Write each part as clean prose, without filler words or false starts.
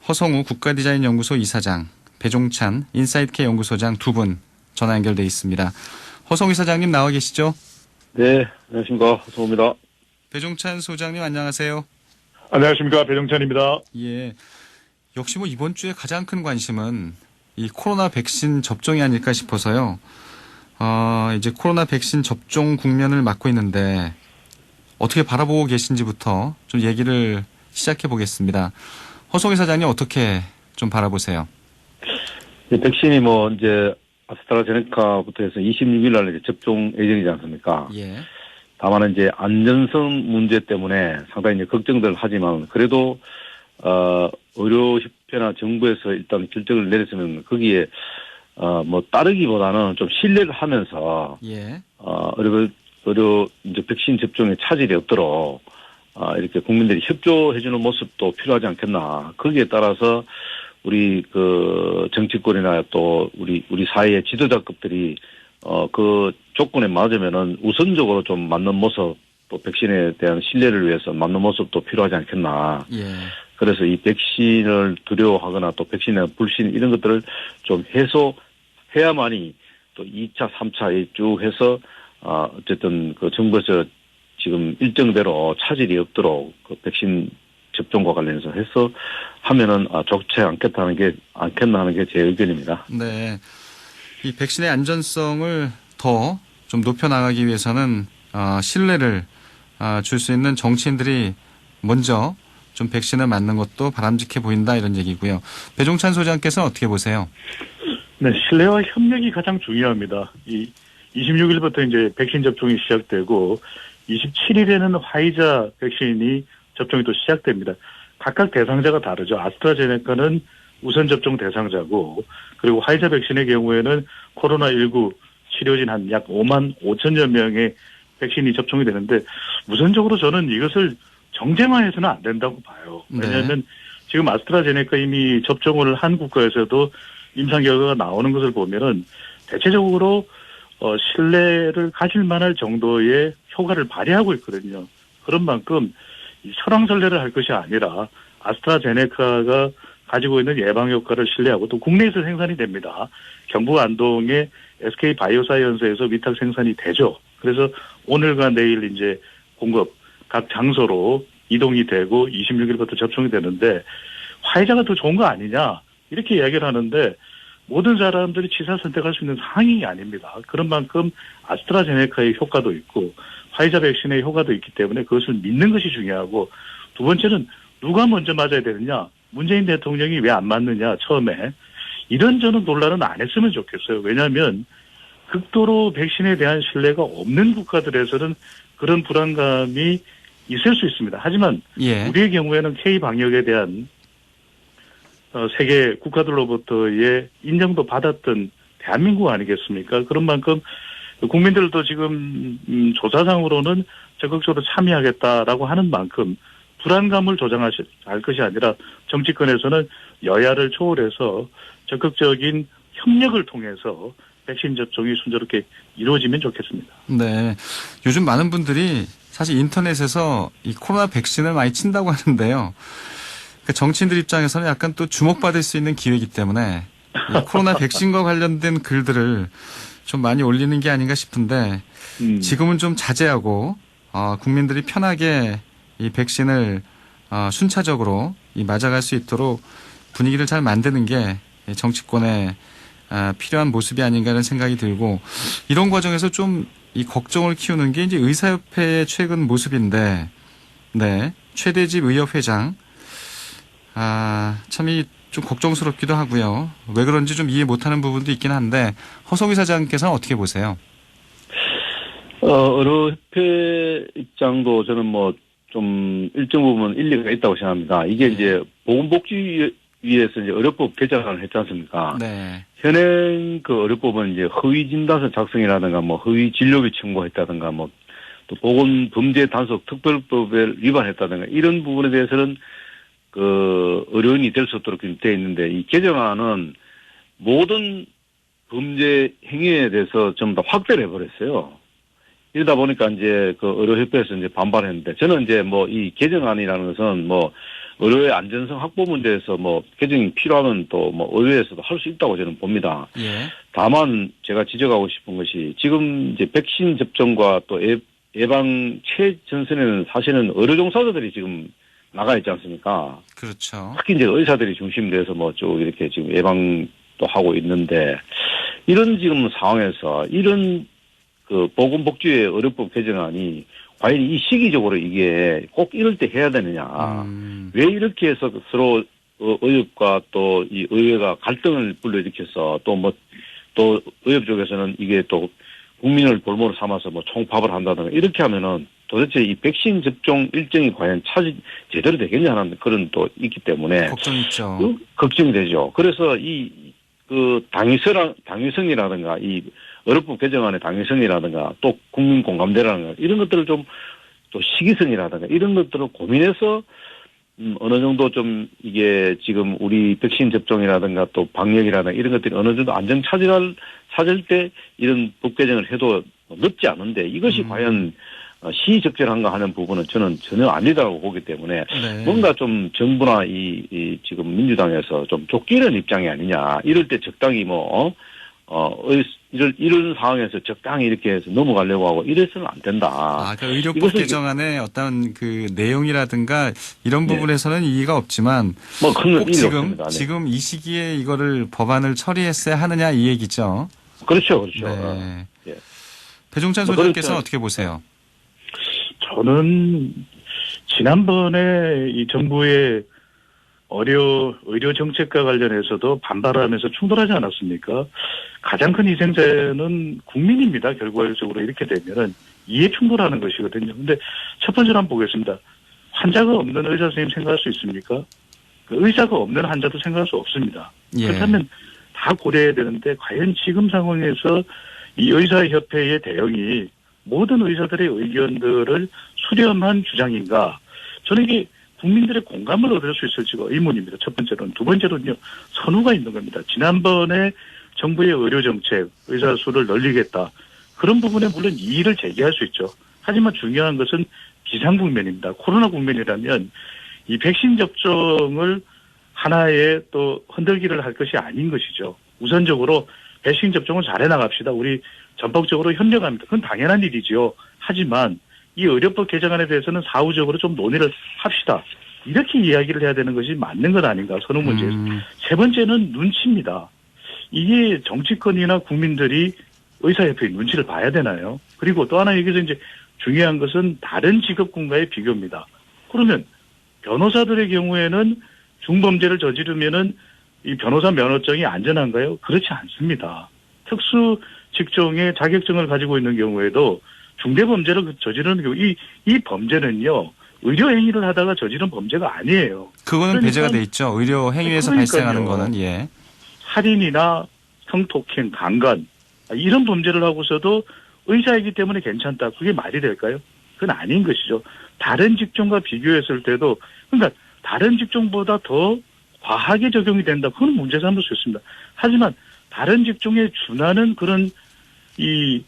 허성우 국가디자인연구소 이사장, 배종찬 인사이트K 연구소장 두 분 전화 연결돼 있습니다. 허성우 이사장님 나와 계시죠? 네, 안녕하십니까. 허성우입니다. 배종찬 소장님 안녕하세요. 안녕하십니까. 배종찬입니다. 예. 역시 뭐 이번 주에 가장 큰 관심은 이 코로나 백신 접종이 아닐까 싶어서요. 이제 코로나 백신 접종 국면을 맞고 있는데 어떻게 바라보고 계신지부터 좀 얘기를 시작해 보겠습니다. 허성우 이사장님 어떻게 좀 바라보세요? 백신이 이제 아스트라제네카부터 해서 26일 날 이제 접종 예정이지 않습니까? 예. 다만 이제 안전성 문제 때문에 상당히 이제 걱정들 하지만 그래도 의료협회나 정부에서 일단 결정을 내렸으면 거기에 따르기보다는 좀 신뢰를 하면서 예. 의료 이제 백신 접종에 차질이 없도록 이렇게 국민들이 협조해주는 모습도 필요하지 않겠나. 거기에 따라서 우리 정치권이나 또 우리 사회의 지도자급들이 그 조건에 맞으면은 우선적으로 좀 맞는 모습 또 백신에 대한 신뢰를 위해서 맞는 모습도 필요하지 않겠나. 예. 그래서 이 백신을 두려워하거나 또 백신에 대한 불신 이런 것들을 좀 해소해야만이 또 2차, 3차에 쭉 해서 어쨌든 그 정부에서 지금 일정대로 차질이 없도록 그 백신 접종과 관련해서 해서 하면은 좋지 않겠나 하는 게 제 의견입니다. 네. 이 백신의 안전성을 더 좀 높여나가기 위해서는 신뢰를 줄 수 있는 정치인들이 먼저 좀 백신을 맞는 것도 바람직해 보인다 이런 얘기고요. 배종찬 소장께서는 어떻게 보세요? 네, 신뢰와 협력이 가장 중요합니다. 26일부터 이제 백신 접종이 시작되고 27일에는 화이자 백신이 접종이 또 시작됩니다. 각각 대상자가 다르죠. 아스트라제네카는 우선 접종 대상자고 그리고 화이자 백신의 경우에는 코로나19 치료진 한 약 5만 5천여 명의 백신이 접종이 되는데 우선적으로 저는 이것을 정쟁화해서는 안 된다고 봐요. 왜냐하면 지금 아스트라제네카 이미 접종을 한 국가에서도 임상 결과가 나오는 것을 보면은 대체적으로 신뢰를 가질 만할 정도의 효과를 발휘하고 있거든요. 그런 만큼 설왕설래를 할 것이 아니라 아스트라제네카가 가지고 있는 예방 효과를 신뢰하고 또 국내에서 생산이 됩니다. 경북 안동의 SK 바이오사이언스에서 위탁 생산이 되죠. 그래서 오늘과 내일 이제 공급 각 장소로 이동이 되고 26일부터 접종이 되는데 화이자가 더 좋은 거 아니냐 이렇게 이야기를 하는데 모든 사람들이 취사 선택할 수 있는 상황이 아닙니다. 그런 만큼 아스트라제네카의 효과도 있고 화이자 백신의 효과도 있기 때문에 그것을 믿는 것이 중요하고 두 번째는 누가 먼저 맞아야 되느냐. 문재인 대통령이 왜 안 맞느냐 처음에. 이런 저는 논란은 안 했으면 좋겠어요. 왜냐하면 극도로 백신에 대한 신뢰가 없는 국가들에서는 그런 불안감이 있을 수 있습니다. 하지만 우리의 경우에는 K방역에 대한 세계 국가들로부터의 인정도 받았던 대한민국 아니겠습니까? 그런 만큼 국민들도 지금 조사상으로는 적극적으로 참여하겠다라고 하는 만큼 불안감을 조장할 것이 아니라 정치권에서는 여야를 초월해서 적극적인 협력을 통해서 백신 접종이 순조롭게 이루어지면 좋겠습니다. 네. 요즘 많은 분들이 사실 인터넷에서 이 코로나 백신을 많이 친다고 하는데요. 그러니까 정치인들 입장에서는 약간 또 주목받을 수 있는 기회이기 때문에 이 코로나 백신과 관련된 글들을 좀 많이 올리는 게 아닌가 싶은데 지금은 좀 자제하고 국민들이 편하게 이 백신을 순차적으로 맞아갈 수 있도록 분위기를 잘 만드는 게 정치권의 필요한 모습이 아닌가 하는 생각이 들고 이런 과정에서 좀 이 걱정을 키우는 게 이제 의사협회의 최근 모습인데, 네 최대집 의협회장 참 좀 걱정스럽기도 하고요. 왜 그런지 좀 이해 못하는 부분도 있긴 한데 허성우 이사장께서는 어떻게 보세요? 의료협회 입장도 저는 좀 일정 부분 일리가 있다고 생각합니다. 이게 이제 보건복지위에서 이제 의료법 개정을 했지 않습니까? 네. 현행 그 의료법은 이제 허위 진단서 작성이라든가 허위 진료비 청구했다든가 또 보건범죄 단속 특별법에 위반했다든가 이런 부분에 대해서는 그 의료인이 될 수 없도록 되어 있는데 이 개정안은 모든 범죄 행위에 대해서 전부 다 확대를 해버렸어요. 이러다 보니까 이제 그 의료협회에서 이제 반발했는데 저는 이제 이 개정안이라는 것은 의료의 안전성 확보 문제에서 뭐 개정이 필요하면 또 뭐 의회에서도 할 수 있다고 저는 봅니다. 예. 다만 제가 지적하고 싶은 것이 지금 이제 백신 접종과 또 예방 최전선에는 사실은 의료 종사자들이 지금 나가 있지 않습니까? 그렇죠. 특히 이제 의사들이 중심돼서 뭐 쭉 이렇게 지금 예방도 하고 있는데 이런 지금 상황에서 이런 그 보건복지의 의료법 개정안이 과연 이 시기적으로 이게 꼭 이럴 때 해야 되느냐. 왜 이렇게 해서 서로 의협과 또 이 의회가 갈등을 불러일으켜서 또 의협 쪽에서는 이게 또 국민을 볼모로 삼아서 뭐 총파업을 한다든가 이렇게 하면은 도대체 이 백신 접종 일정이 과연 제대로 되겠냐 하는 그런 또 있기 때문에 걱정 있죠. 걱정이 되죠. 그래서 당위성이라든가 이 의료법 개정안의 당위성이라든가 또 국민 공감대라든가 이런 것들을 좀 또 시기성이라든가 이런 것들을 고민해서 어느 정도 좀 이게 지금 우리 백신 접종이라든가 또 방역이라든가 이런 것들이 어느 정도 안정 찾을 때 이런 법 개정을 해도 늦지 않은데 이것이 과연 시적절한가 하는 부분은 저는 전혀 아니다라고 보기 때문에 네. 뭔가 좀 정부나 이 지금 민주당에서 좀 쫓기는 입장이 아니냐. 이럴 때 적당히 이런 상황에서 적당히 이렇게 해서 넘어가려고 하고 이래서는 안 된다. 그 의료법 개정안의 어떤 그 내용이라든가 이런 부분에서는 이의가 없지만 꼭 지금 이 시기에 이거를 법안을 처리했어야 하느냐 이 얘기죠. 그렇죠. 네. 예. 배종찬 소장께서는 어떻게 보세요? 저는 지난번에 이 정부의 의료 정책과 관련해서도 반발하면서 충돌하지 않았습니까? 가장 큰 희생자는 국민입니다. 결과적으로 이렇게 되면은 이해 충돌하는 것이거든요. 근데 첫 번째로 한번 보겠습니다. 환자가 없는 의사 선생님 생각할 수 있습니까? 의사가 없는 환자도 생각할 수 없습니다. 예. 그렇다면 다 고려해야 되는데 과연 지금 상황에서 이 의사협회의 대응이 모든 의사들의 의견들을 수렴한 주장인가? 저는 이게 국민들의 공감을 얻을 수 있을지가 의문입니다. 첫 번째로는. 두 번째로는요. 선후가 있는 겁니다. 지난번에 정부의 의료정책, 의사 수를 늘리겠다. 그런 부분에 물론 이의를 제기할 수 있죠. 하지만 중요한 것은 비상국면입니다. 코로나 국면이라면 이 백신 접종을 하나의 또 흔들기를 할 것이 아닌 것이죠. 우선적으로 백신 접종을 잘해 나갑시다. 우리 전폭적으로 협력합니다. 그건 당연한 일이지요. 하지만 이 의료법 개정안에 대해서는 사후적으로 좀 논의를 합시다. 이렇게 이야기를 해야 되는 것이 맞는 것 아닌가, 선호 문제에서. 세 번째는 눈치입니다. 이게 정치권이나 국민들이 의사협회의 눈치를 봐야 되나요? 그리고 또 하나 여기서 이제 중요한 것은 다른 직업군과의 비교입니다. 그러면 변호사들의 경우에는 중범죄를 저지르면은 이 변호사 면허증이 안전한가요? 그렇지 않습니다. 특수 직종의 자격증을 가지고 있는 경우에도 중대범죄를 저지르는 경우 이 범죄는요. 의료 행위를 하다가 저지른 범죄가 아니에요. 그거는 배제가 돼 있죠. 의료 행위에서 발생하는 거는 예. 살인이나 성폭행, 강간 이런 범죄를 하고서도 의사이기 때문에 괜찮다. 그게 말이 될까요? 그건 아닌 것이죠. 다른 직종과 비교했을 때도 그러니까 다른 직종보다 더 과하게 적용이 된다. 그건 문제 삼을 수 있습니다. 하지만 다른 직종에 준하는 그런 이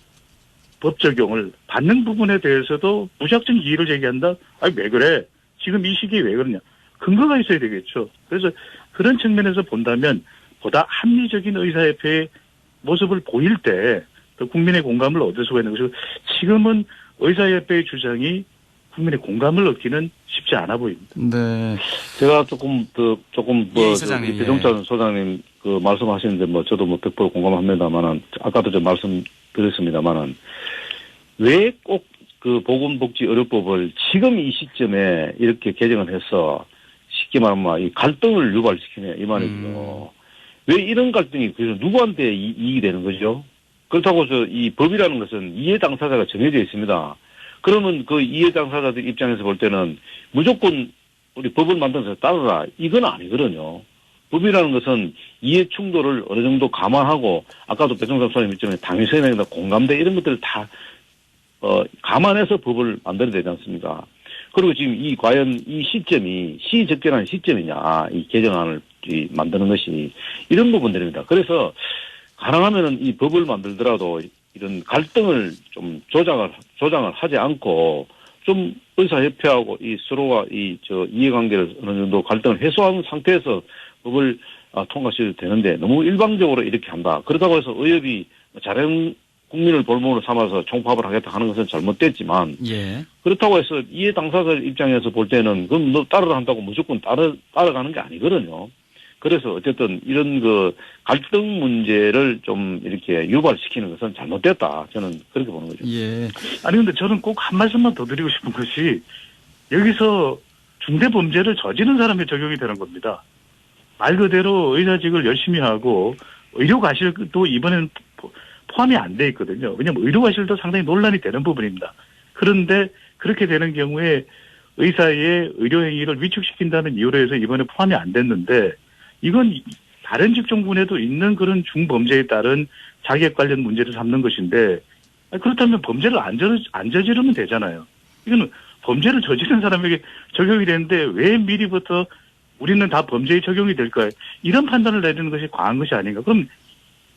법 적용을 받는 부분에 대해서도 무작정 이의를 제기한다? 아니, 왜 그래? 지금 이 시기에 왜 그러냐? 근거가 있어야 되겠죠. 그래서 그런 측면에서 본다면 보다 합리적인 의사협회의 모습을 보일 때 더 국민의 공감을 얻을 수가 있는 것이고 지금은 의사협회의 주장이 국민의 공감을 얻기는 쉽지 않아 보입니다. 네. 제가 조금 이사장님, 배종찬 소장님 그 말씀하시는데 저도 100% 공감합니다만은 아까도 좀 말씀드렸습니다만은 왜 꼭 그 보건복지의료법을 지금 이 시점에 이렇게 개정을 해서 쉽게 말하면 이 갈등을 유발시키냐 이 말이죠. 왜 이런 갈등이 그래서 누구한테 이익이 되는 거죠? 그렇다고 이 법이라는 것은 이해 당사자가 정해져 있습니다. 그러면 그 이해 당사자들 입장에서 볼 때는 무조건 우리 법을 만들어서 따르라 이건 아니거든요. 법이라는 것은 이해 충돌을 어느 정도 감안하고 아까도 배종찬 소장님 입장에 당위성이나 공감대 이런 것들을 다 감안해서 법을 만들어야 되지 않습니까? 그리고 지금 과연 이 시점이 시적절한 시점이냐 이 개정안을 만드는 것이 이런 부분들입니다. 그래서 가능하면은 이 법을 만들더라도 이런 갈등을 좀 조장을 하지 않고 좀 의사협회하고 이 서로가 이해관계를 어느 정도 갈등을 해소한 상태에서 법을 통과시켜도 되는데 너무 일방적으로 이렇게 한다. 그렇다고 해서 의협이 자령 국민을 볼모로 삼아서 총파업을 하겠다 하는 것은 잘못됐지만 예. 그렇다고 해서 이해 당사자들 입장에서 볼 때는 그럼 너 따르라 한다고 무조건 따라가는 게 아니거든요. 그래서 어쨌든 이런 갈등 문제를 좀 이렇게 유발시키는 것은 잘못됐다. 저는 그렇게 보는 거죠. 예. 아니 근데 저는 꼭 한 말씀만 더 드리고 싶은 것이 여기서 중대범죄를 저지른 사람에 적용이 되는 겁니다. 말 그대로 의사직을 열심히 하고 의료과실도 이번에는 포함이 안 돼 있거든요. 왜냐하면 의료과실도 상당히 논란이 되는 부분입니다. 그런데 그렇게 되는 경우에 의사의 의료행위를 위축시킨다는 이유로 해서 이번에 포함이 안 됐는데 이건 다른 직종군에도 있는 그런 중범죄에 따른 자격 관련 문제를 삼는 것인데 그렇다면 범죄를 안 저지르면 되잖아요. 이거는 범죄를 저지른 사람에게 적용이 되는데 왜 미리부터 우리는 다 범죄에 적용이 될까요? 이런 판단을 내리는 것이 과한 것이 아닌가. 그럼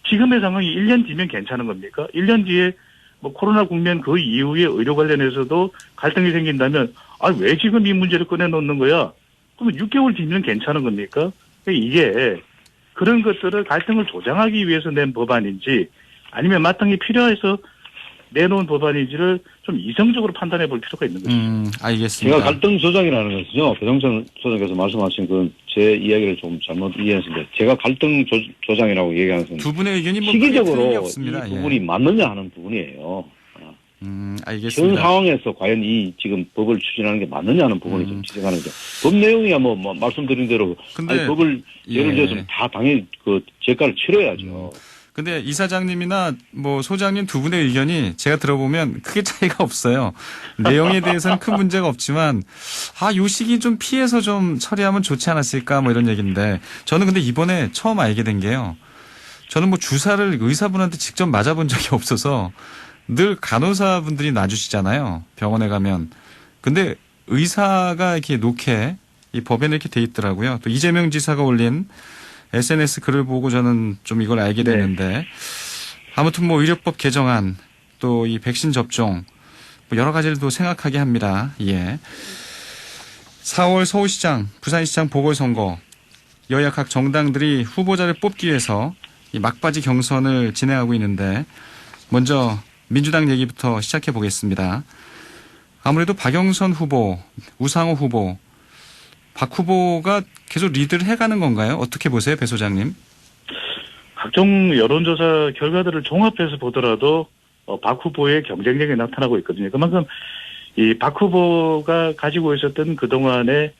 지금의 상황이 1년 뒤면 괜찮은 겁니까? 1년 뒤에 코로나 국면 그 이후에 의료 관련해서도 갈등이 생긴다면 왜 지금 이 문제를 꺼내놓는 거야? 그러면 6개월 뒤면 괜찮은 겁니까? 이게 그런 것들을 갈등을 조장하기 위해서 낸 법안인지 아니면 마땅히 필요해서 내놓은 법안인지를 좀 이성적으로 판단해 볼 필요가 있는 것입니다. 알겠습니다. 제가 갈등 조장이라는 것은요, 배종찬 소장께서 말씀하신 제 이야기를 좀 잘못 이해했는데, 제가 갈등 조장이라고 얘기하는 것은 두 분의 의견이 시기적으로 없습니다. 이 부분이 맞느냐 하는 부분이에요. 알겠습니다. 현 상황에서 과연 이 지금 법을 추진하는 게 맞느냐 하는 부분이 좀 지적하는 거죠. 법 내용이야 말씀드린 대로 법을 예를 들어서 다 당연히 재가를 치러야죠. 근데 이사장님이나 소장님 두 분의 의견이 제가 들어보면 크게 차이가 없어요. 내용에 대해서는 큰 문제가 없지만 요 시기 좀 피해서 좀 처리하면 좋지 않았을까 이런 얘기인데 저는 근데 이번에 처음 알게 된 게요. 저는 주사를 의사분한테 직접 맞아본 적이 없어서 늘 간호사분들이 놔주시잖아요. 병원에 가면. 근데 의사가 이렇게 놓게 이 법에는 이렇게 돼 있더라고요. 또 이재명 지사가 올린 SNS 글을 보고 저는 좀 이걸 알게 됐는데 아무튼 의료법 개정안 또 이 백신 접종 여러 가지를 또 생각하게 합니다. 예. 4월 서울시장, 부산시장 보궐선거 여야 각 정당들이 후보자를 뽑기 위해서 이 막바지 경선을 진행하고 있는데 먼저 민주당 얘기부터 시작해 보겠습니다. 아무래도 박영선 후보, 우상호 후보, 박 후보가 계속 리드를 해가는 건가요? 어떻게 보세요, 배 소장님? 각종 여론조사 결과들을 종합해서 보더라도 박 후보의 경쟁력이 나타나고 있거든요. 그만큼 이 박 후보가 가지고 있었던 그동안의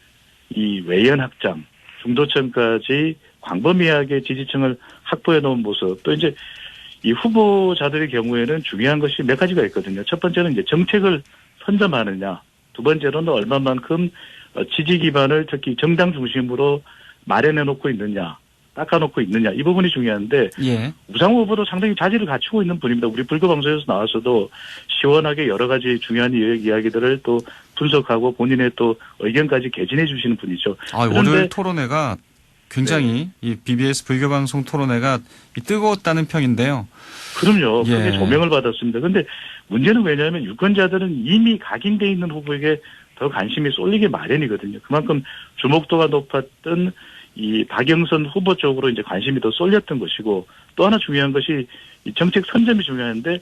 이 외연 확장, 중도층까지 광범위하게 지지층을 확보해 놓은 모습, 또 이제 이 후보자들의 경우에는 중요한 것이 몇 가지가 있거든요. 첫 번째는 이제 정책을 선점하느냐, 두 번째로는 얼마만큼 지지 기반을 특히 정당 중심으로 마련해 놓고 있느냐, 닦아놓고 있느냐, 이 부분이 중요한데 예. 우상호 후보도 상당히 자질을 갖추고 있는 분입니다. 우리 불교방송에서 나와서도 시원하게 여러 가지 중요한 이야기들을 또 분석하고 본인의 또 의견까지 개진해 주시는 분이죠. 오늘 토론회가 굉장히 이 BBS 불교방송 토론회가 뜨거웠다는 평인데요. 그럼요. 예. 그게 조명을 받았습니다. 그런데 문제는 왜냐하면 유권자들은 이미 각인돼 있는 후보에게 더 관심이 쏠리게 마련이거든요. 그만큼 주목도가 높았던 이 박영선 후보 쪽으로 이제 관심이 더 쏠렸던 것이고 또 하나 중요한 것이 이 정책 선점이 중요한데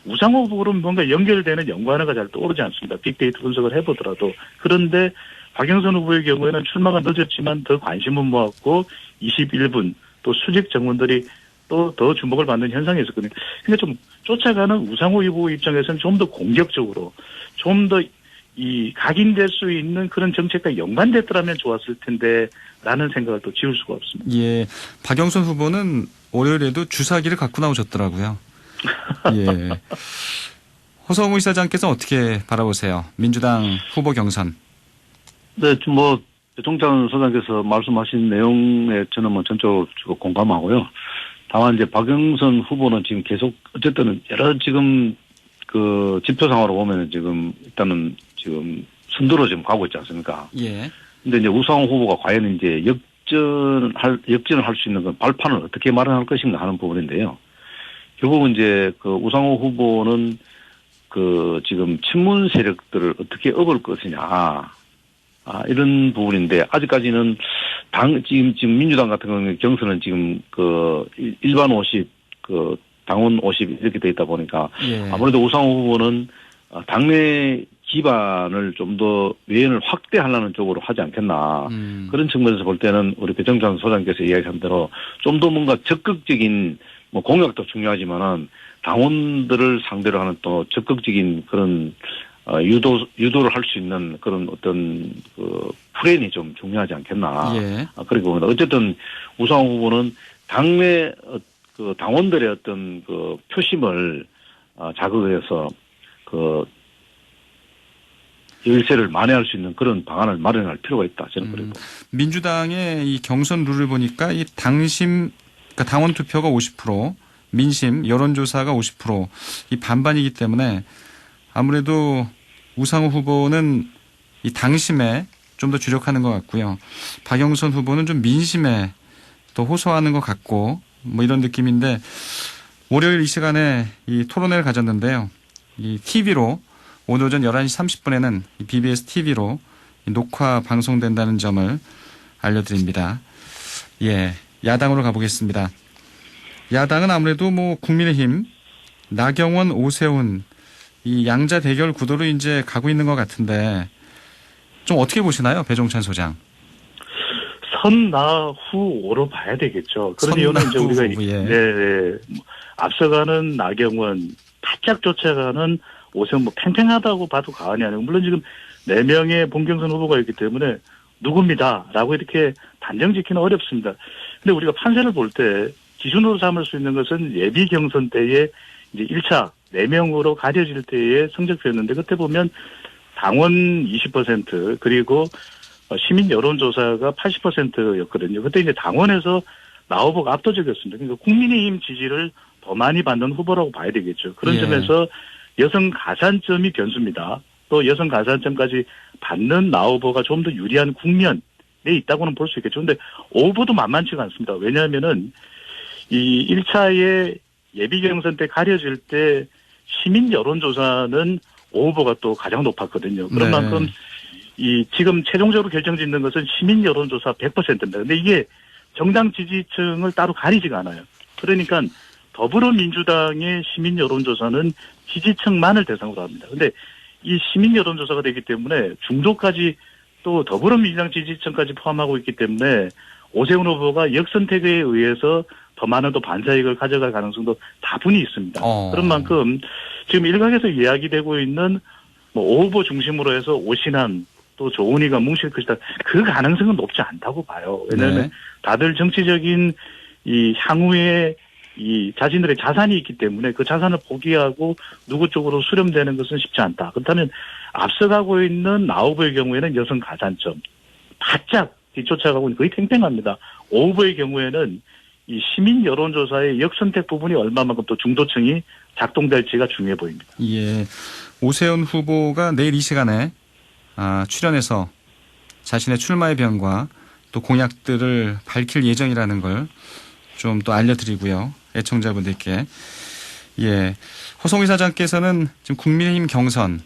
우상호 후보로 뭔가 연결되는 연관어가 잘 떠오르지 않습니다. 빅데이터 분석을 해보더라도. 그런데 박영선 후보의 경우에는 출마가 늦었지만 더 관심은 모았고 21분 또 수직 정원들이 또 더 주목을 받는 현상이 있었거든요. 그러니까 좀 쫓아가는 우상호 후보 입장에서는 좀 더 공격적으로 좀 더 이 각인될 수 있는 그런 정책과 연관됐더라면 좋았을 텐데 라는 생각을 또 지울 수가 없습니다. 예, 박영선 후보는 월요일에도 주사기를 갖고 나오셨더라고요. 예. 허성우 이사장께서는 어떻게 바라보세요? 민주당 후보 경선. 네, 배종찬 소장께서 말씀하신 내용에 저는 전적으로 공감하고요. 다만 이제 박영선 후보는 지금 계속 어쨌든 여러 지금 지표상으로 보면은 지금 일단은 지금 선두로 지금 가고 있지 않습니까? 예. 근데 이제 우상호 후보가 과연 이제 역전을 할 수 있는 그 발판을 어떻게 마련할 것인가 하는 부분인데요. 결국은 이제 우상호 후보는 지금 친문 세력들을 어떻게 업을 것이냐. 이런 부분인데, 아직까지는 지금 민주당 같은 경우는 경선은 지금 일반 50, 당원 50 이렇게 돼 있다 보니까 예. 아무래도 우상호 후보는 당내 기반을 좀 더 외연을 확대하려는 쪽으로 하지 않겠나. 그런 측면에서 볼 때는 우리 배정찬 소장께서 이야기한 대로 좀 더 뭔가 적극적인 공약도 중요하지만은 당원들을 상대로 하는 또 적극적인 그런 유도를 할 수 있는 그런 어떤 프레임이 좀 중요하지 않겠나. 예. 그리고 봅니다. 어쨌든 우상호 후보는 당내 당원들의 어떤 표심을 자극해서 열세를 만회할 수 있는 그런 방안을 마련할 필요가 있다. 저는 그래도. 민주당의 이 경선 룰을 보니까 이 그러니까 당원 투표가 50%, 민심 여론조사가 50%이 반반이기 때문에 아무래도 우상호 후보는 이 당심에 좀 더 주력하는 것 같고요. 박영선 후보는 좀 민심에 더 호소하는 것 같고 뭐 이런 느낌인데 월요일 이 시간에 이 토론회를 가졌는데요. 이 TV로 오늘 오전 11시 30분에는 BBS TV로 녹화 방송된다는 점을 알려드립니다. 예, 야당으로 가보겠습니다. 야당은 아무래도 국민의힘, 나경원, 오세훈 이 양자 대결 구도로 이제 가고 있는 것 같은데 좀 어떻게 보시나요, 배종찬 소장? 선나후오로 봐야 되겠죠. 그런 이유는 이제 우리가 앞서가는 나경원, 바짝 쫓아가는 오세훈 팽팽하다고 봐도 과언이 아니고 물론 지금 4명의 본경선 후보가 있기 때문에 누굽니다라고 이렇게 단정 짓기는 어렵습니다. 근데 우리가 판세를 볼 때 기준으로 삼을 수 있는 것은 예비 경선 때에 이제 1차 4명으로 가려질 때의 성적표였는데 그때 보면 당원 20% 그리고 시민 여론조사가 80%였거든요. 그때 이제 당원에서 나후보가 압도적이었습니다. 그러니까 국민의힘 지지를 더 많이 받는 후보라고 봐야 되겠죠. 그런 점에서 여성 가산점이 변수입니다. 또 여성 가산점까지 받는 나후보가 좀 더 유리한 국면에 있다고는 볼 수 있겠죠. 그런데 오 후보도 만만치가 않습니다. 왜냐하면은 이 1차의 예비 경선 때 가려질 때 시민 여론조사는 오 후보가 또 가장 높았거든요. 그런 만큼 이 지금 최종적으로 결정짓는 것은 시민 여론조사 100%입니다. 근데 이게 정당 지지층을 따로 가리지가 않아요. 그러니까 더불어민주당의 시민 여론조사는 지지층만을 대상으로 합니다. 근데 이 시민 여론조사가 되기 때문에 중도까지 또 더불어민주당 지지층까지 포함하고 있기 때문에 오세훈 후보가 역선택에 의해서 더 많은 또 반사이익을 가져갈 가능성도 다분히 있습니다. 그런 만큼 지금 일각에서 이야기되고 있는 오 후보 중심으로 해서 오신환 또 조은희가 뭉칠 것이다. 그 가능성은 높지 않다고 봐요. 왜냐하면 다들 정치적인 이 향후에 이 자신들의 자산이 있기 때문에 그 자산을 포기하고 누구 쪽으로 수렴되는 것은 쉽지 않다. 그렇다면 앞서가고 있는 나후보의 경우에는 여성 가산점 바짝 뒤쫓아가고 거의 팽팽합니다. 오 후보의 경우에는 이 시민 여론조사의 역선택 부분이 얼마만큼 또 중도층이 작동될지가 중요해 보입니다. 예, 오세훈 후보가 내일 이 시간에 출연해서 자신의 출마의 변과 또 공약들을 밝힐 예정이라는 걸 좀 또 알려드리고요. 애청자분들께. 예, 허성희 사장께서는 지금 국민의힘 경선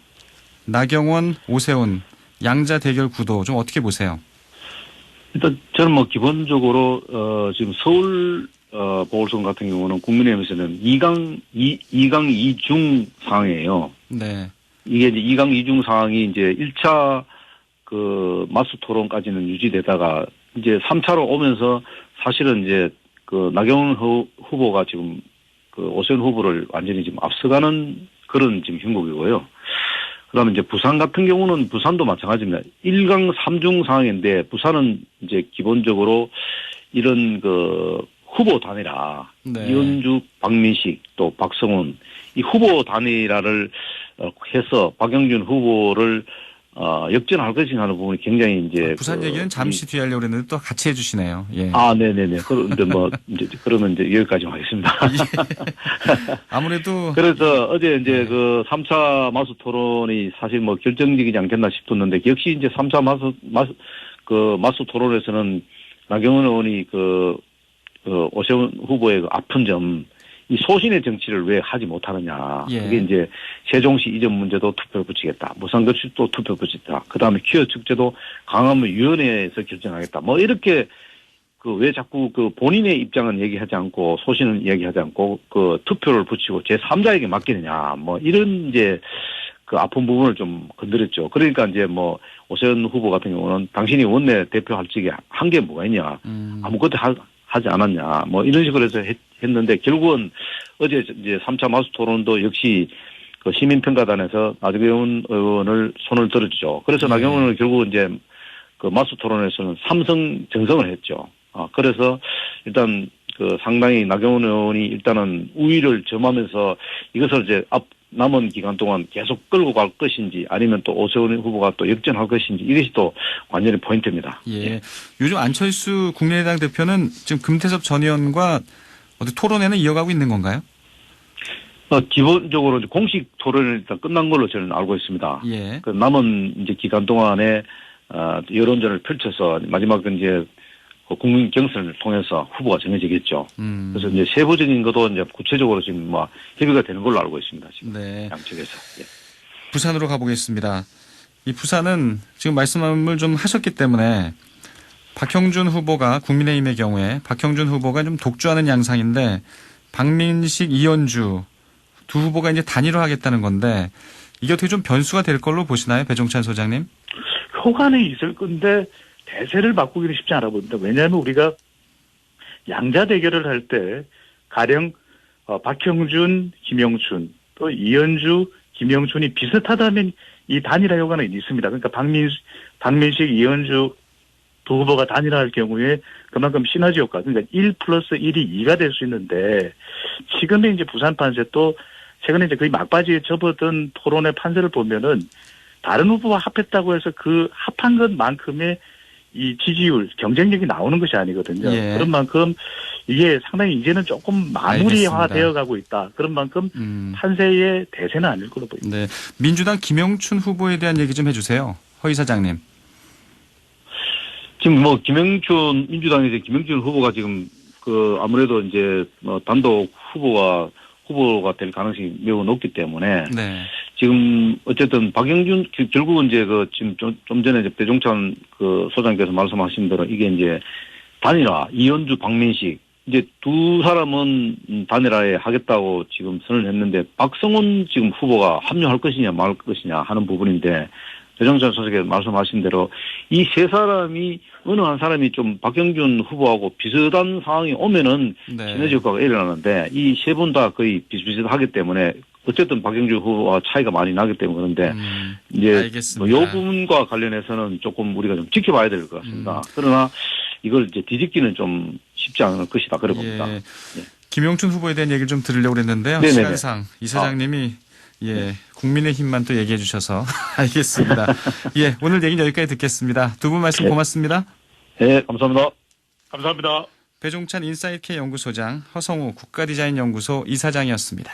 나경원, 오세훈 양자 대결 구도 좀 어떻게 보세요? 일단 저는 기본적으로 지금 서울 보궐선 같은 경우는 국민의힘에서는 2강 2중 상황이에요. 네. 이게 이제 2강 2중 상황이 이제 1차 마수 토론까지는 유지되다가 이제 3차로 오면서 사실은 이제 나경원 후보가 지금 오세훈 후보를 완전히 지금 앞서가는 그런 지금 형국이고요. 그다음에 이제 부산 같은 경우는 부산도 마찬가지입니다. 1강 3중 상황인데 부산은 이제 기본적으로 이런 후보 단일화, 이현주, 박민식 또 박성훈 이 후보 단일화를 해서 박영준 후보를 역전할 것이냐 하는 부분이 굉장히 이제 부산 얘기는 잠시 뒤에 하려고 했는데 또 같이 해주시네요. 예. 네네네. 그런데 이제 그러면 이제 여기까지 하겠습니다. 아무래도 그래서 어제 이제 3차 마수 토론이 사실 결정적이지 않겠나 싶었는데 역시 이제 3차 마수 토론에서는 나경원 의원이 오세훈 후보의 아픈 점 이 소신의 정치를 왜 하지 못하느냐. 예. 그게 이제 세종시 이전 문제도 투표를 붙이겠다. 무상급식도 투표 붙이겠다. 그 다음에 기호 축제도 강화문 위원회에서 결정하겠다. 뭐 이렇게 그 왜 자꾸 그 본인의 입장은 얘기하지 않고 소신은 얘기하지 않고 그 투표를 붙이고 제3자에게 맡기느냐. 뭐 이런 이제 그 아픈 부분을 좀 건드렸죠. 그러니까 이제 뭐 오세훈 후보 같은 경우는 당신이 원내 대표할 적에 한 게 뭐가 있냐. 아무것도 하지 않았냐. 뭐 이런 식으로 해서 했는데 결국은 어제 이제 3차 마수 토론도 역시 그 시민평가단에서 나경원 의원을 손을 들어주죠. 그래서 나경원 의원은 결국 이제 그 마수 토론에서는 삼성 정성을 했죠. 그래서 일단 그 상당히 나경원 의원이 일단은 우위를 점하면서 이것을 이제 남은 기간 동안 계속 끌고 갈 것인지 아니면 또 오세훈 후보가 또 역전할 것인지 이것이 또 관전의 포인트입니다. 예. 요즘 안철수 국민의당 대표는 지금 금태섭 전 의원과 어디 토론회는 이어가고 있는 건가요? 기본적으로 공식 토론은 일단 끝난 걸로 저는 알고 있습니다. 예. 그 남은 이제 기간 동안에 여론전을 펼쳐서 마지막 이제 국민 경선을 통해서 후보가 정해지겠죠. 그래서 이제 세부적인 것도 이제 구체적으로 지금 뭐 협의가 되는 걸로 알고 있습니다. 지금 네. 양측에서. 예. 부산으로 가보겠습니다. 이 부산은 지금 말씀을 좀 하셨기 때문에 박형준 후보가 국민의힘의 경우에 박형준 후보가 좀 독주하는 양상인데 박민식, 이현주 두 후보가 이제 단일화 하겠다는 건데 이게 어떻게 좀 변수가 될 걸로 보시나요? 배종찬 소장님? 효과는 있을 건데 대세를 바꾸기는 쉽지 않아 보입니다. 왜냐하면 우리가 양자 대결을 할 때 가령 박형준, 김영춘 또 이현주, 김영춘이 비슷하다면 이 단일화 효과는 있습니다. 그러니까 박민식, 이현주 두 후보가 단일화할 경우에 그만큼 시너지 효과, 그러니까 1+1이 2가 될 수 있는데 지금의 이제 부산 판세 또 최근에 이제 거의 막바지에 접어든 토론의 판세를 보면은 다른 후보와 합했다고 해서 그 합한 것만큼의 이 지지율, 경쟁력이 나오는 것이 아니거든요. 예. 그런 만큼 이게 상당히 이제는 조금 마무리화되어 가고 있다. 그런 만큼 판세의 대세는 아닐 걸로 보입니다. 네. 민주당 김영춘 후보에 대한 얘기 좀 해주세요. 허 이사장님. 지금 뭐 김영춘 민주당의 이제 김영춘 후보가 지금 그 아무래도 이제 뭐 단독 후보가 될 가능성이 매우 높기 때문에 네. 지금 어쨌든 박영준 결국은 이제 그 지금 좀 전에 이제 배종찬 그 소장께서 말씀하신 대로 이게 이제 단일화 이현주 박민식 이제 두 사람은 단일화에 하겠다고 지금 선을 했는데 박성훈 지금 후보가 합류할 것이냐 말 것이냐 하는 부분인데 배종찬 소장께서 말씀하신 대로 이 세 사람이 어느 한 사람이 좀 박영준 후보하고 비슷한 상황이 오면은 네. 시너지 효과가 일어나는데 이 세 분 다 거의 비슷비슷하기 때문에 어쨌든 박영준 후보와 차이가 많이 나기 때문에 그런데 이제 뭐 이 부분과 관련해서는 조금 우리가 좀 지켜봐야 될 것 같습니다. 그러나 이걸 이제 뒤집기는 좀 쉽지 않을 것이다 그래 봅니다. 예. 김영춘 후보에 대한 얘기를 좀 들으려고 그랬는데요. 네네네. 시간상 이사장님이 국민의힘만 또 얘기해 주셔서 알겠습니다. 예, 오늘 얘기는 여기까지 듣겠습니다. 두 분 말씀 고맙습니다. 네, 감사합니다. 감사합니다. 배종찬 인사이트K 연구소장, 허성우 국가디자인연구소 이사장이었습니다.